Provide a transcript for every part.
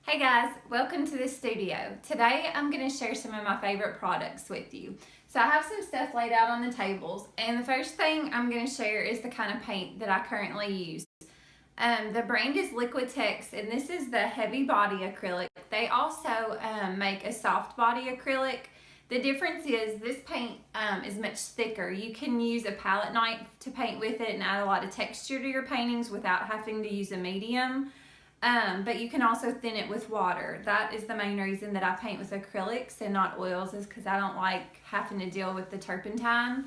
Hey guys, welcome to the studio. Today I'm going to share some of my favorite products with you. So I have some stuff laid out on the tables, and the first thing I'm going to share is the kind of paint that I currently use. The brand is Liquitex, and this is the heavy body acrylic. They also make a soft body acrylic. The difference is this paint is much thicker. You can use a palette knife to paint with it and add a lot of texture to your paintings without having to use a medium. But you can also thin it with water. That is the main reason that I paint with acrylics and not oils, is because I don't like having to deal with the turpentine.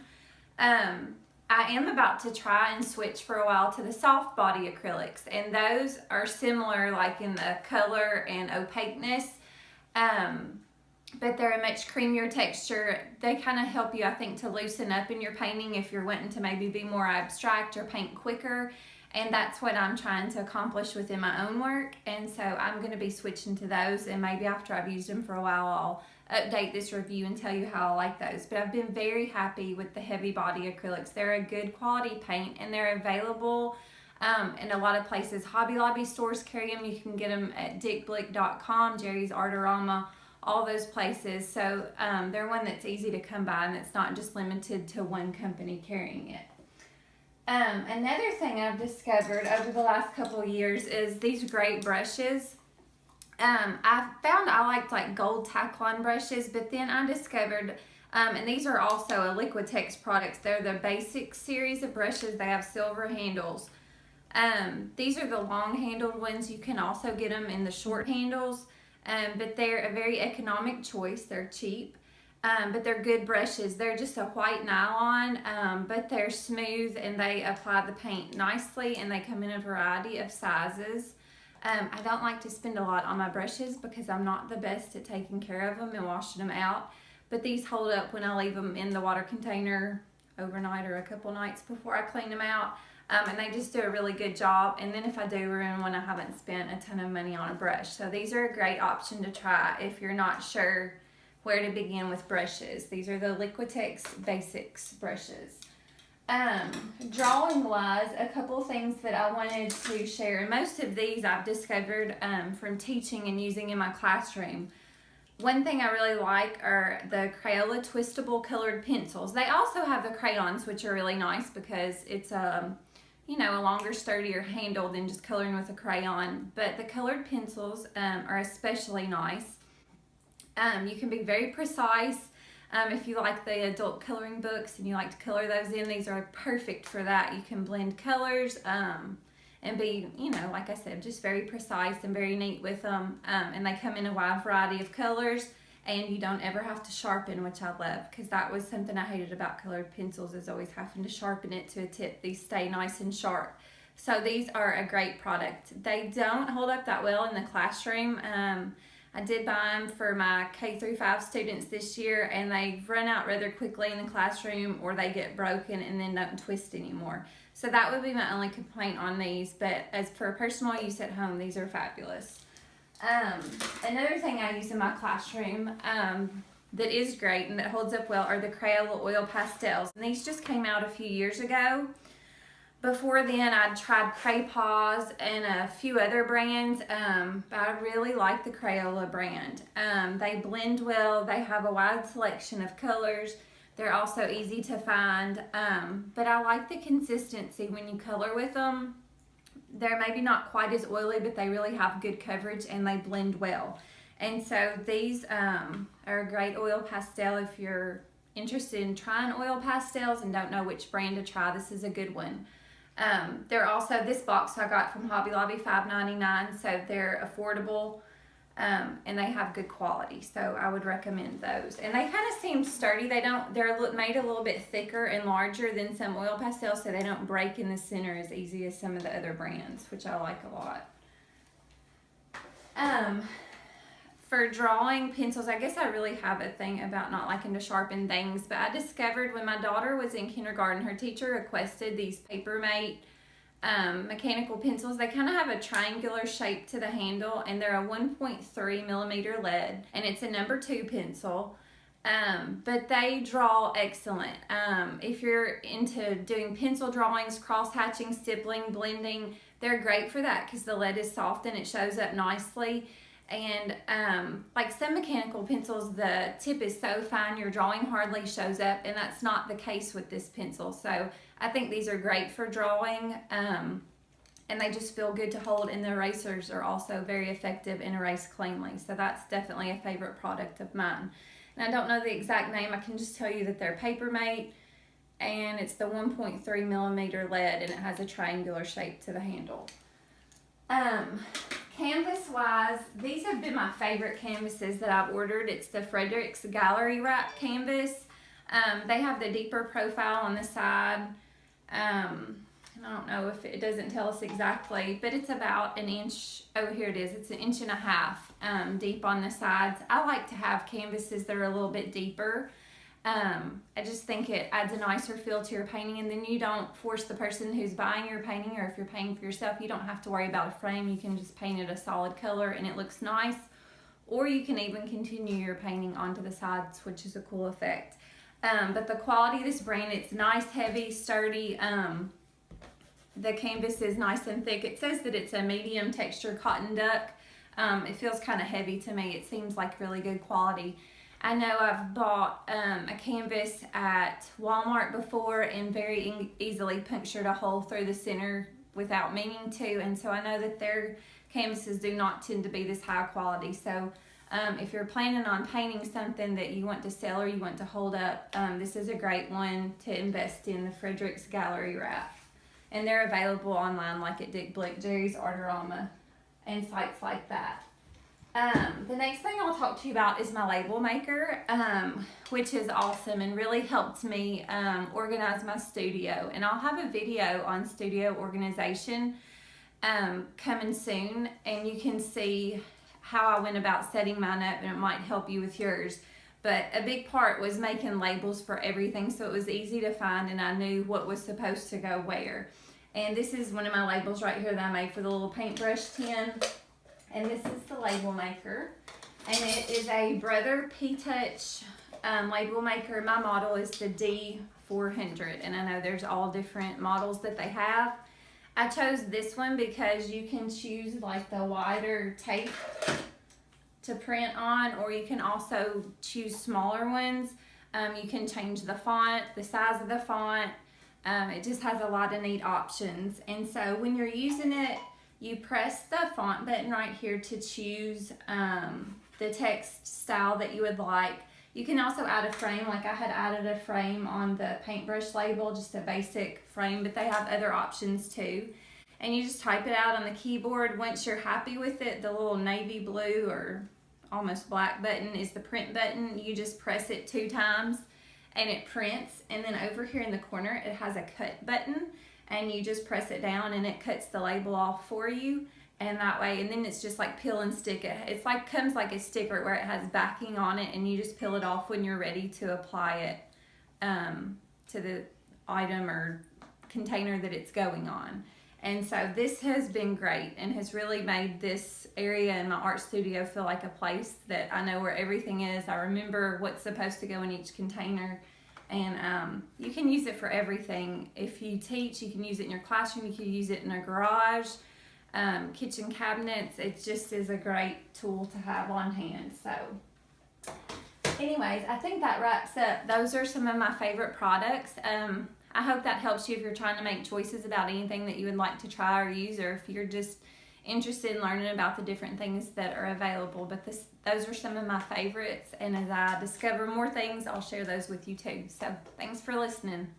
I am about to try and switch for a while to the soft body acrylics, and those are similar like in the color and opaqueness, but they're a much creamier texture. They kind of help you, I think, to loosen up in your painting if you're wanting to maybe be more abstract or paint quicker. And that's what I'm trying to accomplish within my own work. And so I'm going to be switching to those, and maybe after I've used them for a while, I'll update this review and tell you how I like those. But I've been very happy with the heavy body acrylics. They're a good quality paint, and they're available in a lot of places. Hobby Lobby stores carry them. You can get them at dickblick.com, Jerry's Artorama, all those places. So they're one that's easy to come by, and it's not just limited to one company carrying it. Another thing I've discovered over the last couple of years is these great brushes. I found I liked like gold tack-on brushes, but then I discovered, and these are also a Liquitex products. They're the Basics series of brushes. They have silver handles. These are the long-handled ones. You can also get them in the short handles, but they're a very economic choice. They're cheap. But they're good brushes. They're just a white nylon, but they're smooth and they apply the paint nicely, and they come in a variety of sizes. I don't like to spend a lot on my brushes because I'm not the best at taking care of them and washing them out, but these hold up when I leave them in the water container overnight or a couple nights before I clean them out, and they just do a really good job. And then if I do ruin one, I haven't spent a ton of money on a brush. So these are a great option to try if you're not sure where to begin with brushes. These are the Liquitex Basics brushes. Drawing wise, a couple things that I wanted to share, and most of these I've discovered from teaching and using in my classroom. One thing I really like are the Crayola Twistable Colored Pencils. They also have the crayons, which are really nice because it's a longer, sturdier handle than just coloring with a crayon. But the colored pencils are especially nice. You can be very precise. If you like the adult coloring books and you like to color those in, these are perfect for that. You can blend colors and be, like I said, just very precise and very neat with them. And they come in a wide variety of colors, and you don't ever have to sharpen, which I love, because that was something I hated about colored pencils, is always having to sharpen it to a tip. These stay nice and sharp. So these are a great product. They don't hold up that well in the classroom. I did buy them for my K-5 students this year, and they run out rather quickly in the classroom, or they get broken and then don't twist anymore. So that would be my only complaint on these, but as for personal use at home, these are fabulous. Another thing I use in my classroom that is great and that holds up well are the Crayola Oil Pastels. And these just came out a few years ago. Before then, I'd tried Crayola and a few other brands, but I really like the Crayola brand. They blend well, they have a wide selection of colors, they're also easy to find, but I like the consistency when you color with them. They're maybe not quite as oily, but they really have good coverage and they blend well. And so these are a great oil pastel if you're interested in trying oil pastels and don't know which brand to try. This is a good one. They're also, this box I got from Hobby Lobby, $5.99, so they're affordable, and they have good quality, so I would recommend those. And they kind of seem sturdy. They're made a little bit thicker and larger than some oil pastels, so they don't break in the center as easy as some of the other brands, which I like a lot. For drawing pencils, I guess I really have a thing about not liking to sharpen things, but I discovered when my daughter was in kindergarten, her teacher requested these Paper Mate mechanical pencils. They kind of have a triangular shape to the handle, and they're a 1.3 millimeter lead, and it's a number 2 pencil. But they draw excellent. If you're into doing pencil drawings, cross-hatching, stippling, blending, they're great for that because the lead is soft and it shows up nicely. And like some mechanical pencils, the tip is so fine your drawing hardly shows up, and that's not the case with this pencil. So I think these are great for drawing, and they just feel good to hold, and the erasers are also very effective and erase cleanly. So that's definitely a favorite product of mine. And I don't know the exact name, I can just tell you that they're Paper Mate, and it's the 1.3 millimeter lead, and it has a triangular shape to the handle. Canvas wise, these have been my favorite canvases that I've ordered. It's the Fredrix Gallery Wrap canvas. They have the deeper profile on the side. I don't know if it doesn't tell us exactly, but it's about an inch. Oh, here it is. It's 1.5 inches deep on the sides. I like to have canvases that are a little bit deeper. I just think it adds a nicer feel to your painting, and then you don't force the person who's buying your painting, or if you're painting for yourself, you don't have to worry about a frame. You can just paint it a solid color and it looks nice, or you can even continue your painting onto the sides, which is a cool effect. But the quality of this brand, it's nice, heavy, sturdy. The canvas is nice and thick. It says that it's a medium texture cotton duck. It feels kind of heavy to me. It seems like really good quality. I know I've bought a canvas at Walmart before and very easily punctured a hole through the center without meaning to, and so I know that their canvases do not tend to be this high quality. So if you're planning on painting something that you want to sell or you want to hold up, this is a great one to invest in, the Fredrix Gallery Wrap. And they're available online, like at Dick Blick, Jerry's Artorama, and sites like that. The next thing I'll talk to you about is my label maker, which is awesome and really helped me organize my studio. And I'll have a video on studio organization coming soon, and you can see how I went about setting mine up, and it might help you with yours. But a big part was making labels for everything, so it was easy to find and I knew what was supposed to go where. And this is one of my labels right here that I made for the little paintbrush tin. And this is the label maker, and it is a Brother P-Touch label maker. My model is the D400, and I know there's all different models that they have. I chose this one because you can choose like the wider tape to print on, or you can also choose smaller ones. You can change the font, the size of the font. It just has a lot of neat options. And so when you're using it, you press the font button right here to choose the text style that you would like. You can also add a frame, like I had added a frame on the paintbrush label, just a basic frame, but they have other options too. And you just type it out on the keyboard. Once you're happy with it, the little navy blue or almost black button is the print button. You just press it 2 times and it prints. And then over here in the corner, it has a cut button, and you just press it down and it cuts the label off for you. And that way, and then it's just like peel and stick it. It's like, comes like a sticker where it has backing on it, and you just peel it off when you're ready to apply it to the item or container that it's going on. And so this has been great and has really made this area in my art studio feel like a place that I know where everything is. I remember what's supposed to go in each container. And you can use it for everything. If you teach, you can use it in your classroom, you can use it in a garage, kitchen cabinets. It just is a great tool to have on hand. So anyways, I think that wraps up. Those are some of my favorite products. I hope that helps you if you're trying to make choices about anything that you would like to try or use, or if you're just interested in learning about the different things that are available. But those are some of my favorites, and as I discover more things, I'll share those with you too. So thanks for listening.